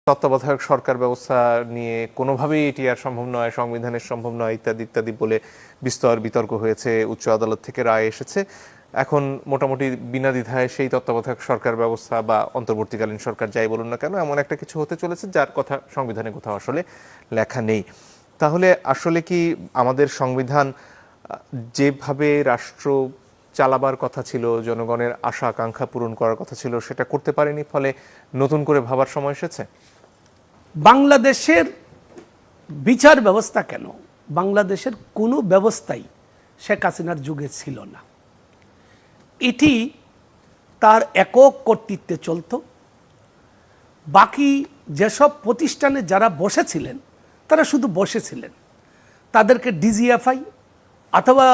তত্ত্বাবধায়ক সরকার ব্যবস্থা নিয়ে কোনোভাবেই এটি আর সম্ভব নয়, সংবিধানের সম্ভব নয়, ইত্যাদি ইত্যাদি বলে বিস্তর বিতর্ক হয়েছে। উচ্চ আদালত থেকে রায় এসেছে। এখন মোটামুটি বিনা দ্বিধায় সেই তত্ত্বাবধায়ক সরকার ব্যবস্থা বা অন্তর্বর্তীকালীন সরকার যাই বলুন না কেন, এমন একটা কিছু হতে চলেছে যার কথা সংবিধানে কোথাও আসলে লেখা নেই। তাহলে আসলে কি আমাদের সংবিধান যেভাবে রাষ্ট্র চালাবার কথা ছিল, জনগণের আশা আকাঙ্ক্ষা পূরণ করার কথা ছিল, সেটা করতে পারেনি, ফলে নতুন করে ভাবার সময় এসেছে? বাংলাদেশের বিচার ব্যবস্থা কেন, বাংলাদেশের কোনো ব্যবস্থাই শেখ হাসিনার যুগে ছিল না। এটি তার একক কর্তৃত্বে চলত। বাকি যেসব প্রতিষ্ঠানে যারা বসেছিলেন তারা শুধু বসেছিলেন, তাদেরকে ডিজিএফআই অথবা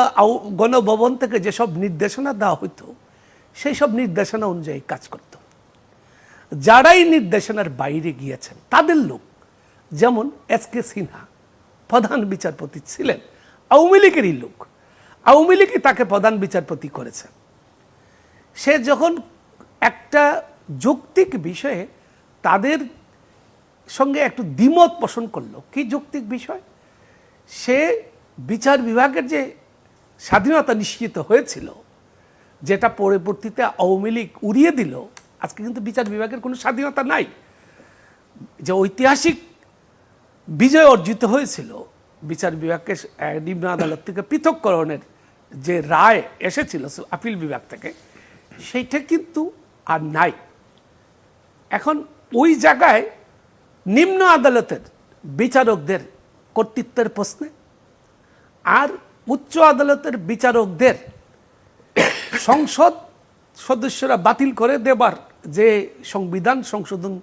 গণভবন থেকে যেসব নির্দেশনা দেওয়া হতো সেই সব নির্দেশনা অনুযায়ী কাজ করত। যারাই নির্দেশনার বাইরে গিয়েছেন তাদের লোক, যেমন এস.কে. সিনহা প্রধান বিচারপতি ছিলেন, আওয়ামী লীগেরই লোক, আওয়ামী লীগই তাকে প্রধান বিচারপতি করেছে। সে যখন একটা যৌক্তিক বিষয়ে তাদের সঙ্গে একটু দ্বিমত পোষণ করলো, কি যৌক্তিক বিষয়, সে বিচার বিভাগের যে স্বাধীনতা নিশ্চিত হয়েছিল, যেটা পরবর্তীতে আওয়ামী লীগ উড়িয়ে দিল, আজকে কিন্তু বিচার বিভাগের কোনো স্বাধীনতা নাই। যে ঐতিহাসিক বিজয় অর্জিত হয়েছিল বিচার বিভাগকে নিম্ন আদালত থেকে পৃথককরণের যে রায় এসেছিল আপিল বিভাগ থেকে, সেইটা কিন্তু আর নাই। এখন ওই জায়গায় নিম্ন আদালতের বিচারকদের কর্তৃত্বের প্রশ্নে আর উচ্চ আদালতের বিচারকদের সংসদ সদস্যরা বাতিল করে দেবার যে সংবিধান সংশোধন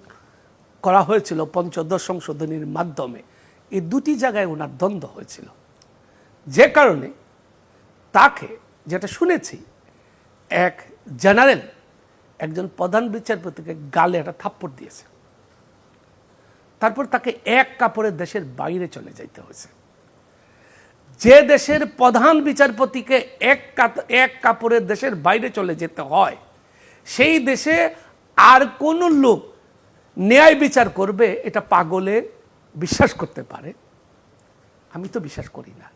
করা হয়েছিল পঞ্চদশ সংশোধনীর মাধ্যমে, এই দুটি জায়গায় ওনার দ্বন্দ্ব হয়েছিল। যে কারণে তাকে, যেটা শুনেছি, এক জেনারেল একজন প্রধান বিচারপতিকে গালে একটা থাপ্পড় দিয়েছে, তারপর তাকে এক কাপড়ে দেশের বাইরে চলে যাইতে হয়েছে। যে দেশের প্রধান বিচারপতিকে এক কাপড়ে দেশের বাইরে চলে যেতে হয়, সেই দেশে আর কোন লোক ন্যায় বিচার করবে এটা পাগলে বিশ্বাস করতে পারে? আমি তো বিশ্বাস করি না।